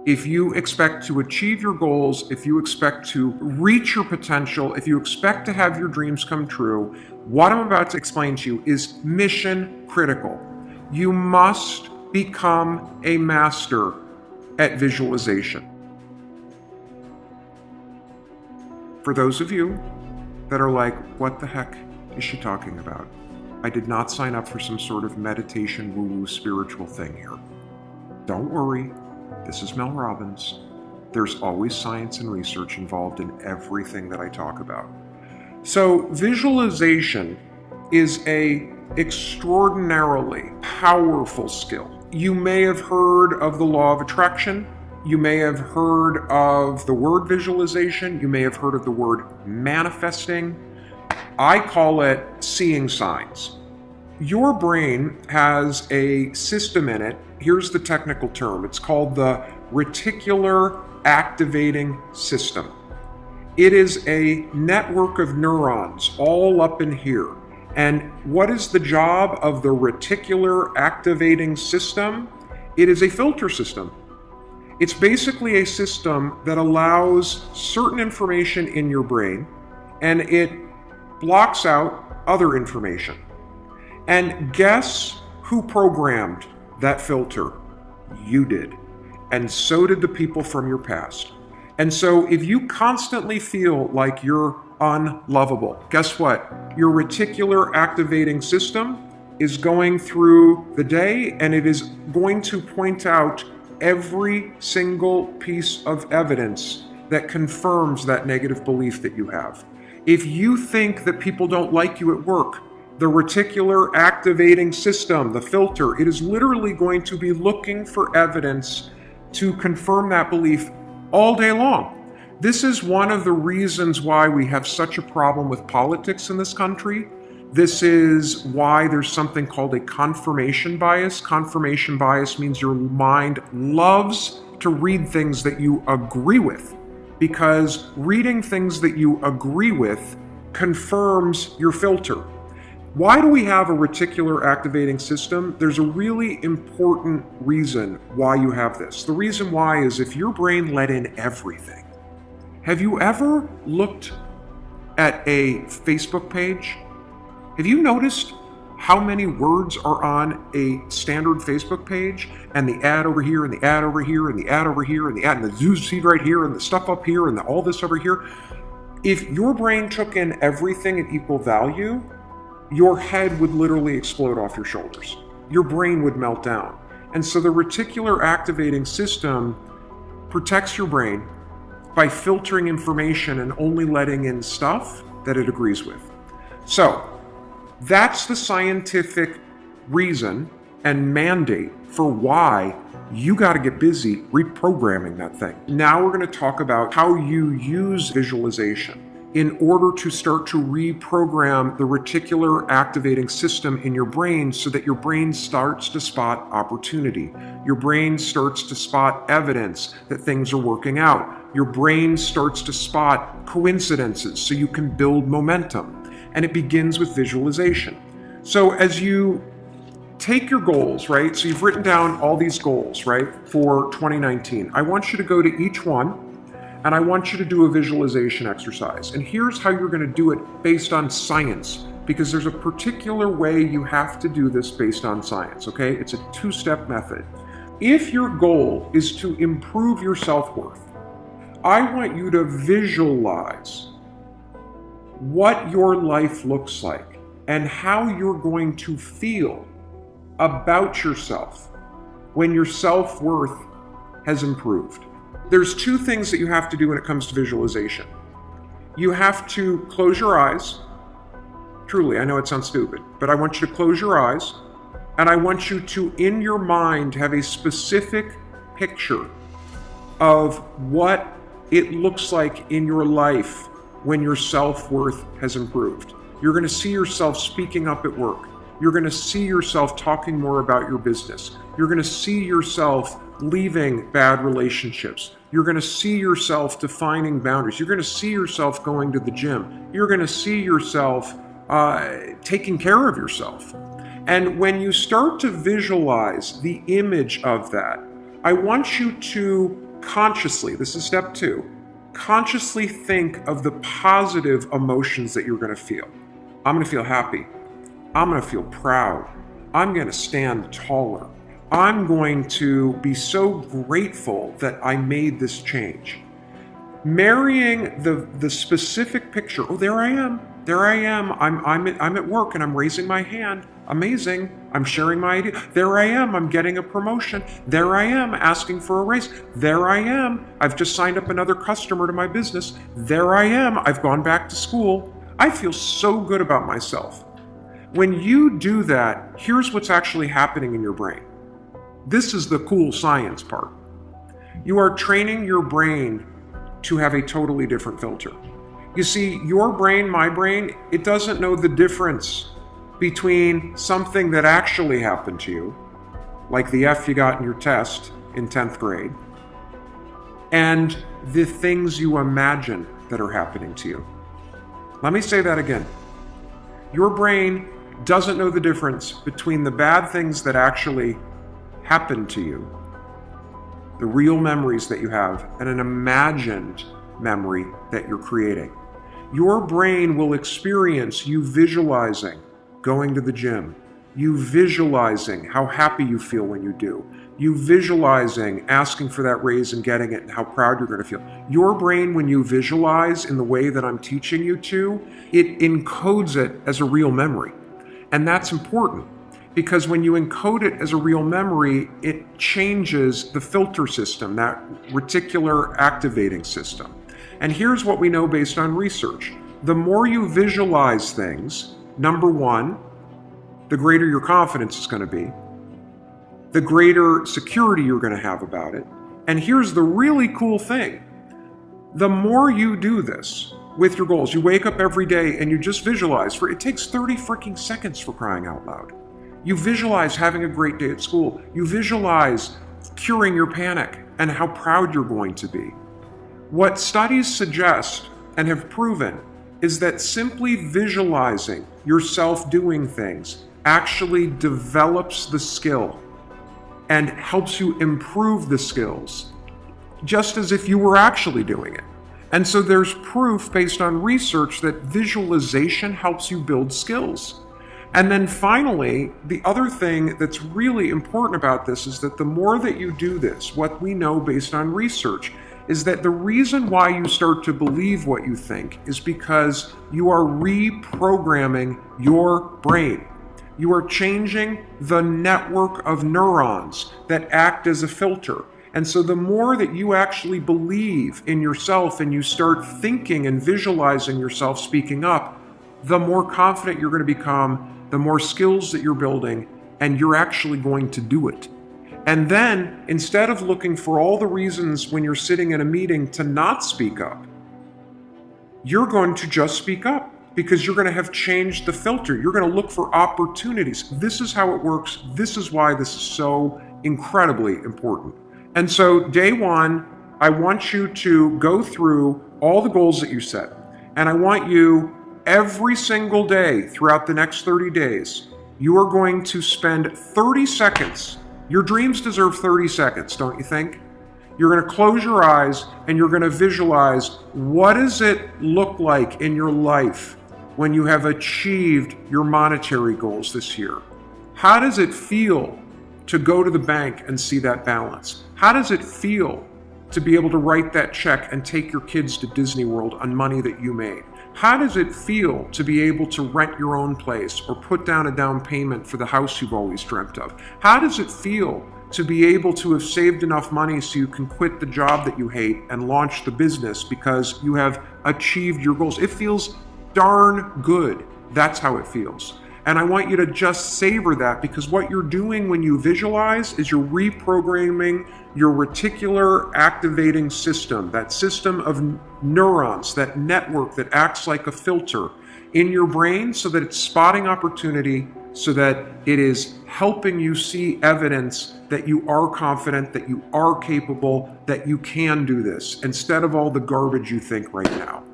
If you expect to achieve your goals, if you expect to reach your potential, if you expect to have your dreams come true, what I'm about to explain to you is mission critical. You must become a master at visualization. For those of you that are like, what the heck is she talking about? I did not sign up for some sort of meditation woo-woo spiritual thing here. Don't worry, this is Mel Robbins. There's always science and research involved in everything that I talk about. So visualization is an extraordinarily powerful skill. You may have heard of the law of attraction. You may have heard of the word visualization. You may have heard of the word manifesting. I call it seeing signs. Your brain has a system in it. Here's the technical term. It's called the reticular activating system. It is a network of neurons all up in here. And what is the job of the reticular activating system? It is a filter system. It's basically a system that allows certain information in your brain and it blocks out other information. And guess who programmed that filter? You did. And so did the people from your past. And so if you constantly feel like you're unlovable, guess what? Your reticular activating system is going through the day and it is going to point out every single piece of evidence that confirms that negative belief that you have. If you think that people don't like you at work, the reticular activating system, the filter, it is literally going to be looking for evidence to confirm that belief all day long. This is one of the reasons why we have such a problem with politics in this country. This is why there's something called a confirmation bias. Confirmation bias means your mind loves to read things that you agree with, because reading things that you agree with confirms your filter. Why do we have a reticular activating system? There's a really important reason why you have this. The reason why is if your brain let in everything. Have you ever looked at a Facebook page? Have you noticed how many words are on a standard Facebook page, and the ad over here, and the ad over here, and the ad over here, and the ad, and the news feed right here, and the stuff up here, and all this over here? If your brain took in everything at equal value, your head would literally explode off your shoulders. Your brain would melt down. And so the reticular activating system protects your brain by filtering information and only letting in stuff that it agrees with. So that's the scientific reason and mandate for why you got to get busy reprogramming that thing. Now we're going to talk about how you use visualization in order to start to reprogram the reticular activating system in your brain so that your brain starts to spot opportunity. Your brain starts to spot evidence that things are working out. Your brain starts to spot coincidences so you can build momentum. And it begins with visualization. So as you take your goals, right? So you've written down all these goals, right, for 2019. I want you to go to each one and I want you to do a visualization exercise. And here's how you're going to do it based on science, because there's a particular way you have to do this based on science, okay? It's a two-step method. If your goal is to improve your self-worth, I want you to visualize what your life looks like and how you're going to feel about yourself when your self-worth has improved. There's two things that you have to do when it comes to visualization. You have to close your eyes. Truly, I know it sounds stupid, but I want you to close your eyes, and I want you to, in your mind, have a specific picture of what it looks like in your life when your self-worth has improved. You're going to see yourself speaking up at work. You're going to see yourself talking more about your business. You're going to see yourself leaving bad relationships. You're going to see yourself defining boundaries. You're going to see yourself going to the gym. You're going to see yourself taking care of yourself. And when you start to visualize the image of that, I want you to consciously, this is step 2, consciously think of the positive emotions that you're going to feel. I'm going to feel happy. I'm going to feel proud. I'm going to stand taller. I'm going to be so grateful that I made this change. Marrying the specific picture. Oh, there I am. There I am. I'm at work and I'm raising my hand. Amazing. I'm sharing my idea. There I am. I'm getting a promotion. There I am asking for a raise. There I am. I've just signed up another customer to my business. There I am. I've gone back to school. I feel so good about myself. When you do that, here's what's actually happening in your brain. This is the cool science part. You are training your brain to have a totally different filter. You see, your brain, my brain, it doesn't know the difference between something that actually happened to you, like the F you got in your test in 10th grade, and the things you imagine that are happening to you. Let me say that again. Your brain doesn't know the difference between the bad things that actually happened to you, the real memories that you have, and an imagined memory that you're creating. Your brain will experience you visualizing going to the gym, you visualizing how happy you feel when you do, you visualizing asking for that raise and getting it and how proud you're going to feel. Your brain, when you visualize in the way that I'm teaching you to, it encodes it as a real memory. And that's important, because when you encode it as a real memory, it changes the filter system, that reticular activating system. And here's what we know based on research. The more you visualize things, number one, the greater your confidence is going to be, the greater security you're going to have about it. And here's the really cool thing. The more you do this with your goals, you wake up every day and you just visualize, it takes 30 freaking seconds, for crying out loud. You visualize having a great day at school. You visualize curing your panic and how proud you're going to be. What studies suggest and have proven is that simply visualizing yourself doing things actually develops the skill and helps you improve the skills, just as if you were actually doing it. And so there's proof based on research that visualization helps you build skills. And then finally, the other thing that's really important about this is that the more that you do this, what we know based on research is that the reason why you start to believe what you think is because you are reprogramming your brain. You are changing the network of neurons that act as a filter. And so the more that you actually believe in yourself and you start thinking and visualizing yourself speaking up, the more confident you're going to become, the more skills that you're building, and you're actually going to do it. And then, instead of looking for all the reasons when you're sitting in a meeting to not speak up, you're going to just speak up because you're going to have changed the filter. You're going to look for opportunities. This is how it works. This is why this is so incredibly important. And so, day one, I want you to go through all the goals that you set. And I want you, every single day throughout the next 30 days, you are going to spend 30 seconds. Your dreams deserve 30 seconds, don't you think? You're going to close your eyes and you're going to visualize, what does it look like in your life when you have achieved your monetary goals this year? How does it feel to go to the bank and see that balance? How does it feel to be able to write that check and take your kids to Disney World on money that you made? How does it feel to be able to rent your own place or put down a down payment for the house you've always dreamt of? How does it feel to be able to have saved enough money so you can quit the job that you hate and launch the business because you have achieved your goals? It feels darn good. That's how it feels. And I want you to just savor that, because what you're doing when you visualize is you're reprogramming your reticular activating system, that system of neurons, that network that acts like a filter in your brain so that it's spotting opportunity, so that it is helping you see evidence that you are confident, that you are capable, that you can do this, instead of all the garbage you think right now.